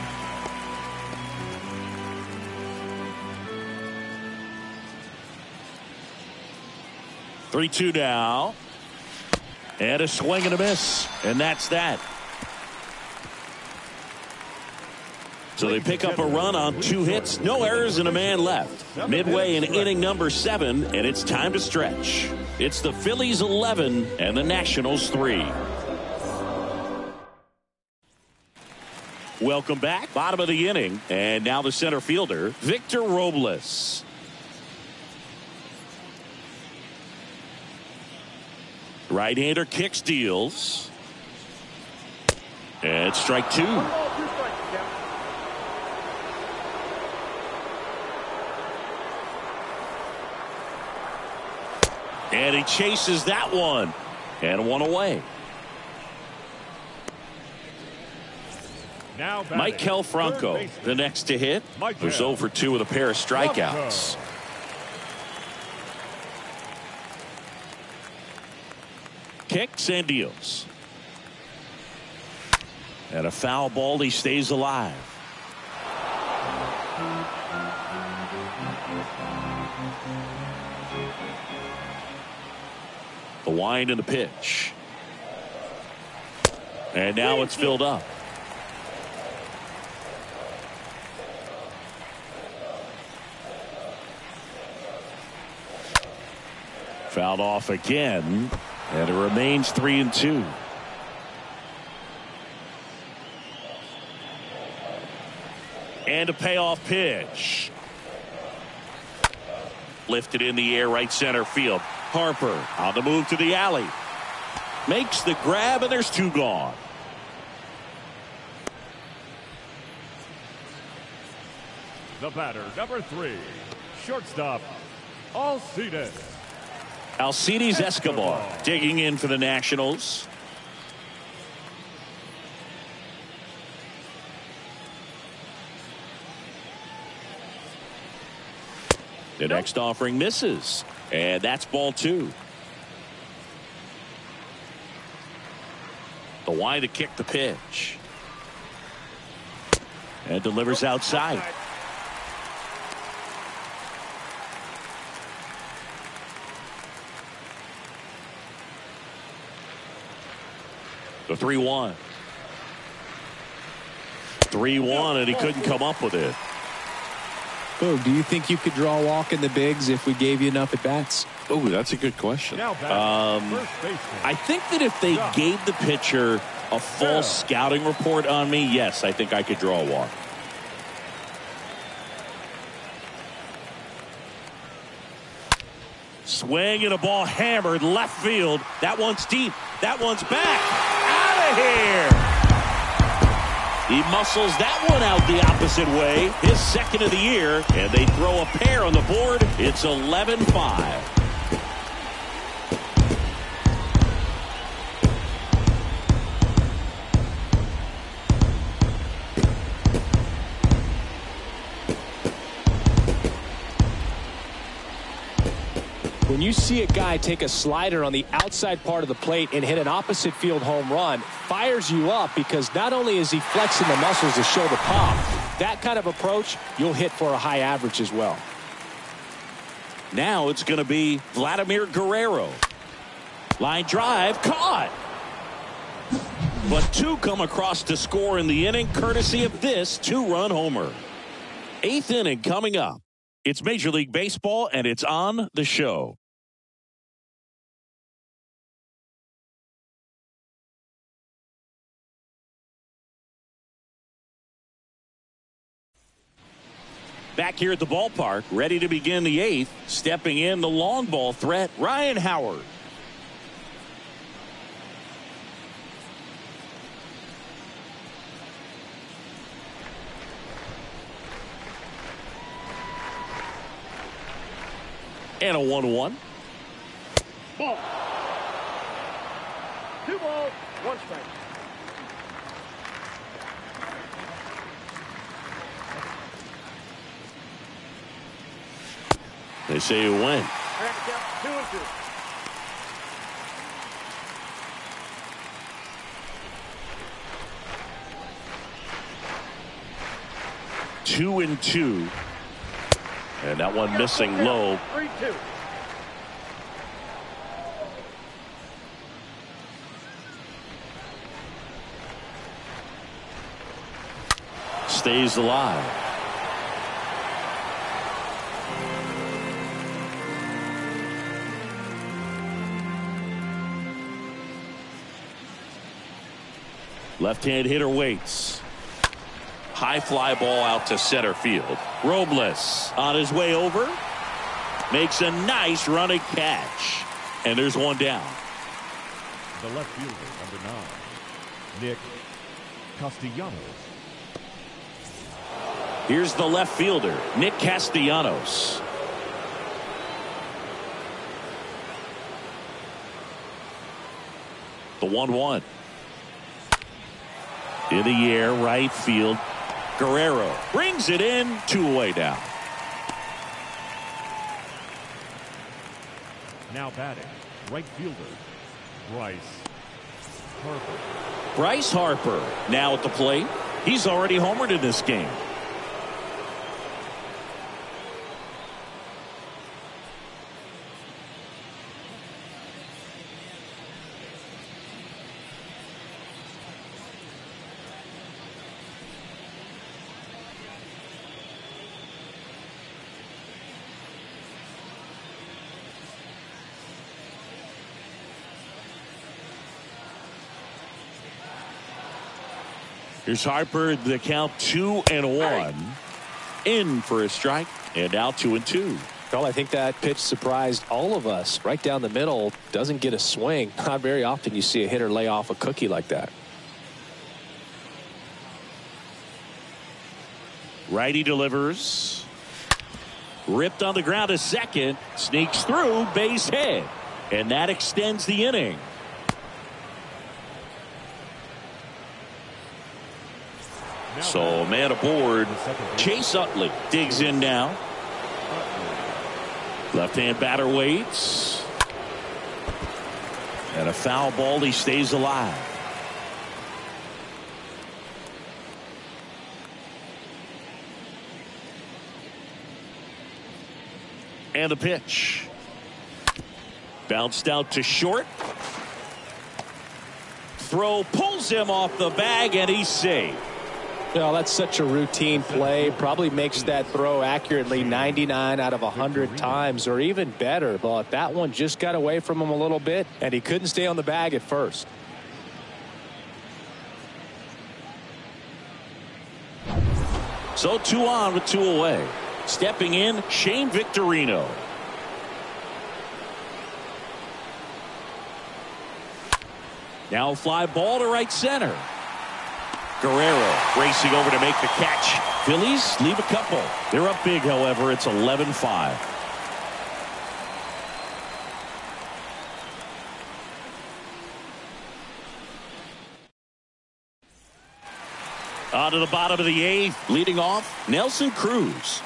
3-2 now. And a swing and a miss. And that's that. So they pick up a run on 2 hits, no errors, and a man left. Midway in inning number 7, and it's time to stretch. It's the Phillies 11 and the Nationals 3. Welcome back. Bottom of the inning, and now the center fielder, Victor Robles. Right-hander kicks, deals. And strike 2. And he chases that one. And 1 away. Now Maikel Franco, the next to hit. Who's 0 for 2 with a pair of strikeouts. Kicks and deals. And a foul ball. He stays alive. The wind and the pitch. And now it's filled up. Fouled off again. And it remains 3-2. And a payoff pitch. Lifted in the air, right center field. Harper on the move to the alley. Makes the grab, and there's 2 gone. The batter, number 3, shortstop, Alcides. Alcides Escobar digging in for the Nationals. The next offering misses. And that's ball 2. The wind to kick the pitch. And delivers outside. The 3-1. 3-1, and he couldn't come up with it. Oh, do you think you could draw a walk in the bigs if we gave you enough at bats? Oh, that's a good question. I think that if they gave the pitcher a full scouting report on me, yes, I think I could draw a walk. Swing and a ball hammered left field. That one's deep. That one's back. Out of here. He muscles that one out the opposite way. His second of the year. And they throw a pair on the board. It's 11-5. When you see a guy take a slider on the outside part of the plate and hit an opposite field home run, fires you up because not only is he flexing the muscles to show the pop, that kind of approach, you'll hit for a high average as well. Now it's going to be Vladimir Guerrero. Line drive, caught. But 2 come across to score in the inning, courtesy of this 2-run homer. 8th inning coming up. It's Major League Baseball, and it's on the show. Back here at the ballpark, ready to begin the 8th. Stepping in the long ball threat, Ryan Howard. And a 1-1. Ball. 2 balls, 1 strike. They say you win. I got to count 2 and 2. 2-2. And that one missing low. 3-2. stays alive. Left-hand hitter waits. High fly ball out to center field. Robles on his way over. Makes a nice running catch. And there's one down. The left fielder, number 9, Nick Castellanos. Here's the left fielder, Nick Castellanos. The 1-1. In the air, right field. Guerrero brings it in, 2 away down. Now batting, right fielder, Bryce Harper. Bryce Harper now at the plate. He's already homered in this game. Here's Harper, the count 2-1. In for a strike, and now 2-2. Well, I think that pitch surprised all of us. Right down the middle, doesn't get a swing. Not very often you see a hitter lay off a cookie like that. Righty delivers. Ripped on the ground to second. Sneaks through, base hit. And that extends the inning. So man aboard. Chase Utley digs in now. Left-hand batter waits. And a foul ball. He stays alive. And the pitch. Bounced out to short. Throw pulls him off the bag, and he's safe. Well, that's such a routine play. Probably makes that throw accurately 99 out of 100 times, or even better. But that one just got away from him a little bit, and he couldn't stay on the bag at first. So 2 on with 2 away. Stepping in, Shane Victorino. Now fly ball to right center. Guerrero racing over to make the catch. Phillies leave a couple. They're up big, however. It's 11-5. On to the bottom of the 8th. Leading off, Nelson Cruz.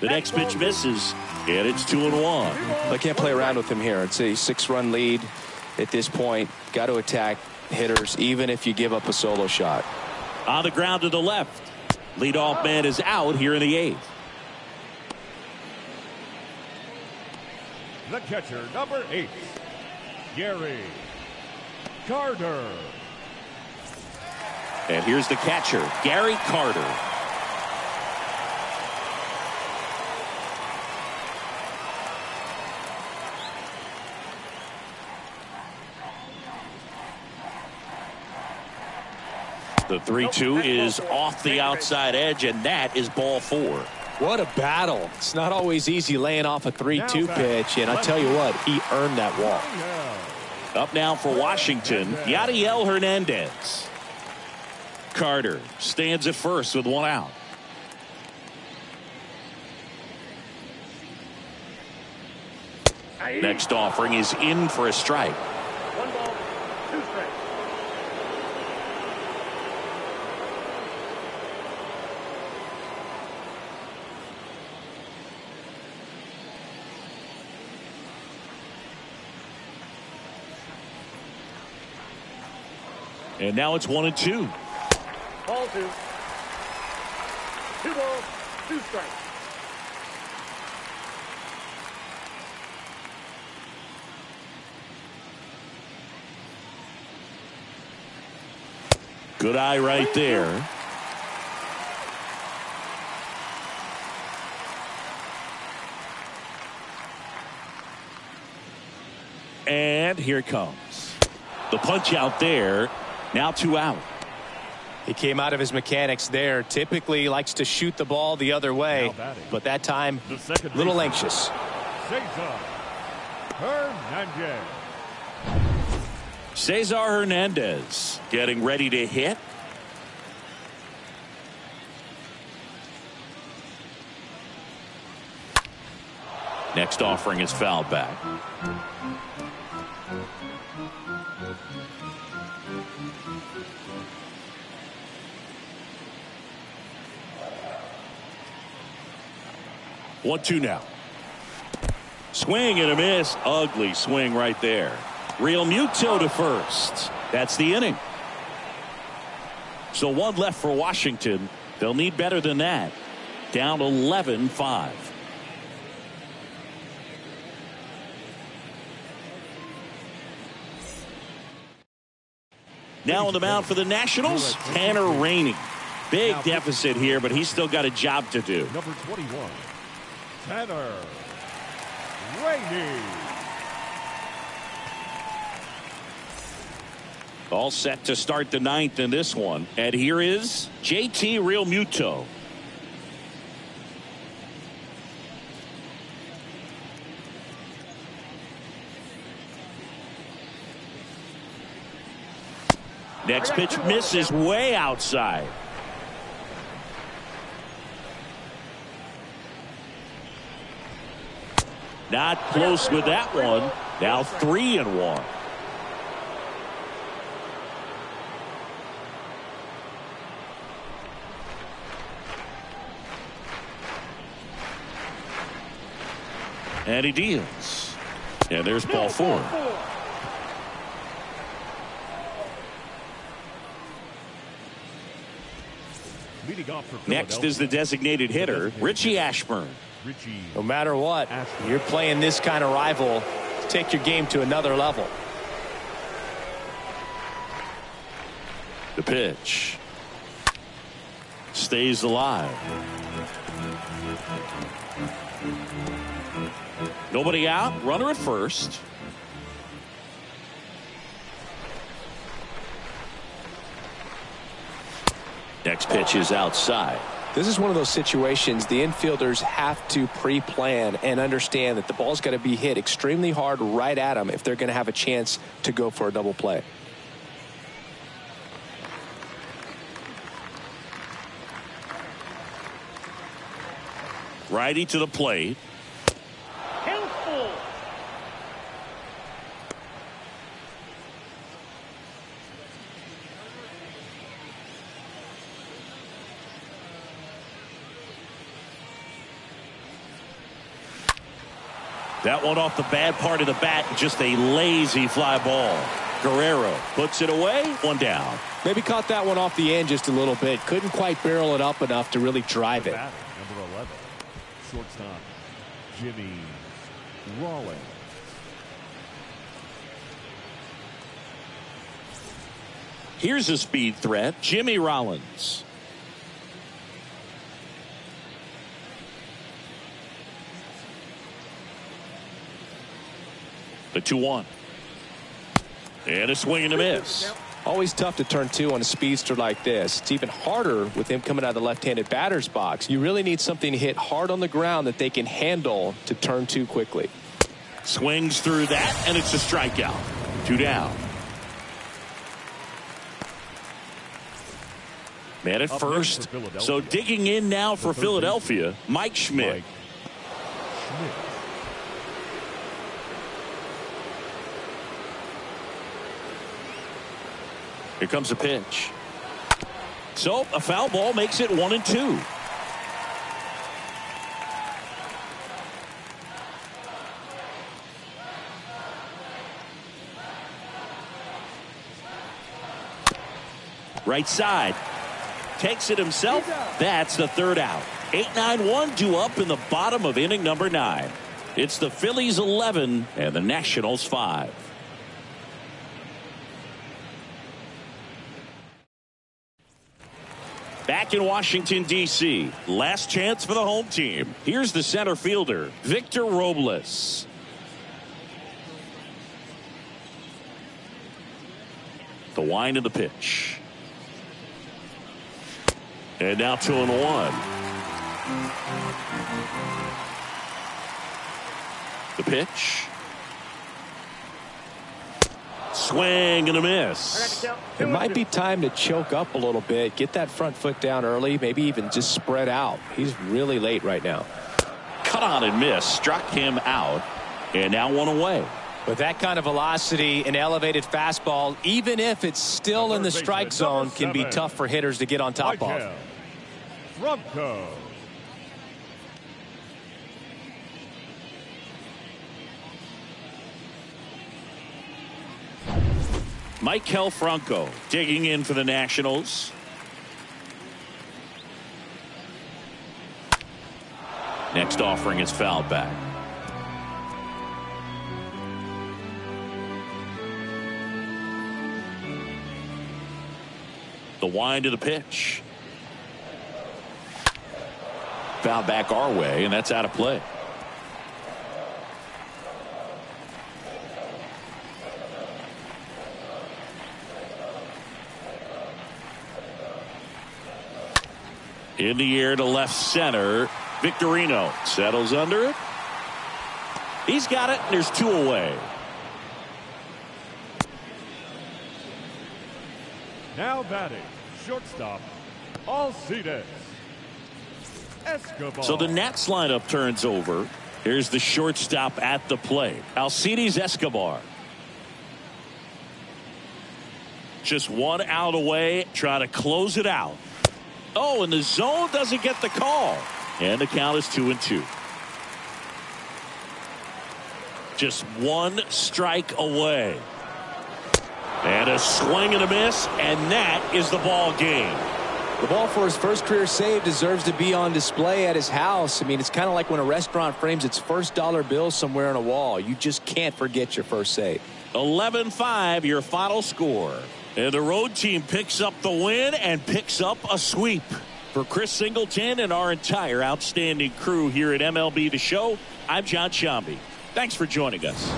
The next pitch misses, and it's 2-1. They can't play around with him here. It's a 6-run lead at this point. Got to attack hitters, even if you give up a solo shot. On the ground to the left. Leadoff man is out here in the 8th. The catcher, number 8, Gary Carter. And here's the catcher, Gary Carter. The 3-2 is off the outside edge, and that is ball 4. What a battle. It's not always easy laying off a 3-2 pitch, and I tell you what, he earned that walk. Up now for Washington, Yadiel Hernandez. Carter stands at first with 1 out. Next offering is in for a strike. 1 ball, 2 strikes. And now it's 1-2. Ball 2. 2 balls, 2 strikes. Good eye right there. And here it comes. The punch out there. Now 2 out. He came out of his mechanics there. Typically likes to shoot the ball the other way, but that time a little anxious. Cesar Hernandez. Cesar Hernandez getting ready to hit. Next offering is fouled back. One, two now. Swing and a miss. Ugly swing right there. Real Muto to first. That's the inning. So 1 left for Washington. They'll need better than that. Down 11-5. Now on the mound for the Nationals, Tanner Rainey. Big deficit here, but he's still got a job to do. Number 21, Tanner Rainey. All set to start the 9th in this one. And here is JT Realmuto. Next pitch misses way outside. Not close with that one. Now 3-1. And he deals. And there's ball 4. Next is the designated hitter, Richie Ashburn. No matter what, you're playing this kind of rival, take your game to another level. The pitch stays alive. Nobody out, runner at first. Next pitch is outside. This is one of those situations the infielders have to pre-plan and understand that the ball's got to be hit extremely hard right at them if they're going to have a chance to go for a double play. Righty to the plate. That one off the bad part of the bat, just a lazy fly ball. Guerrero puts it away, 1 down. Maybe caught that one off the end just a little bit. Couldn't quite barrel it up enough to really drive it. Number 11, shortstop, Jimmy Rollins. Here's a speed threat, Jimmy Rollins. The 2-1. And a swing and a miss. Always tough to turn 2 on a speedster like this. It's even harder with him coming out of the left-handed batter's box. You really need something to hit hard on the ground that they can handle to turn 2 quickly. Swings through that, and it's a strikeout. 2 down. Man at first. So digging in now for Philadelphia, Mike Schmidt. Here comes a pitch. So a foul ball makes it 1-2. Right side. takes it himself. That's the third out. 8-9-1 due up in the bottom of inning number 9. It's the Phillies 11 and the Nationals 5. Back in Washington, D.C., last chance for the home team. Here's the center fielder, Victor Robles. The wind of the pitch. And now 2-1. The pitch. Swing and a miss. It might be time to choke up a little bit, get that front foot down early, maybe even just spread out. He's really late right now. Cut on and miss, struck him out, and now 1 away. With that kind of velocity, an elevated fastball, even if it's still in the strike zone, can be tough for hitters to get on top of. Franco. Maikel Franco digging in for the Nationals. Next offering is fouled back. The wind of the pitch. Foul back our way, and that's out of play. In the air to left center. Victorino settles under it. He's got it, and there's 2 away. Now batting, shortstop, Alcides Escobar. So the Nats lineup turns over. Here's the shortstop at the plate, Alcides Escobar. Just 1 out away, trying to close it out. Oh, and the zone doesn't get the call. And the count is 2-2. Just 1 strike away. And a swing and a miss, and that is the ball game. The ball for his first career save deserves to be on display at his house. I mean, it's kind of like when a restaurant frames its first dollar bill somewhere on a wall. You just can't forget your first save. 11-5, your final score. And the road team picks up the win and picks up a sweep. For Chris Singleton and our entire outstanding crew here at MLB The Show, I'm John Shambi. Thanks for joining us.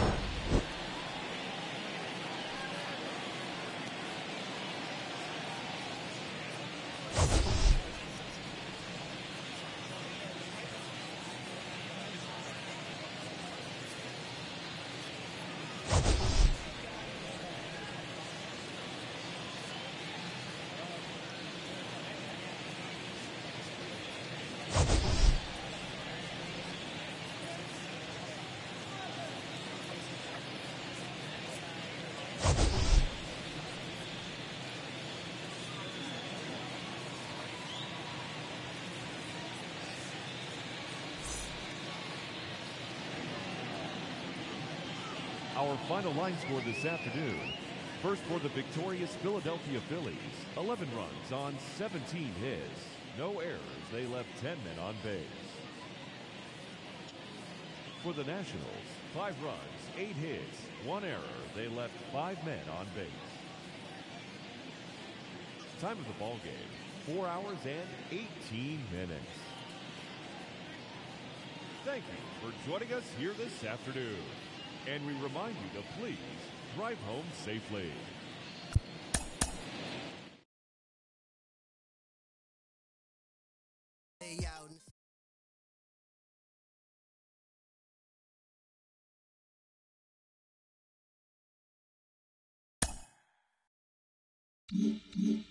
Our final line score this afternoon. First for the victorious Philadelphia Phillies, 11 runs on 17 hits. No errors, they left 10 men on base. For the Nationals, 5 runs, 8 hits, 1 error, they left 5 men on base. Time of the ball game, 4 hours and 18 minutes. Thank you for joining us here this afternoon. And we remind you to please drive home safely. Yeah.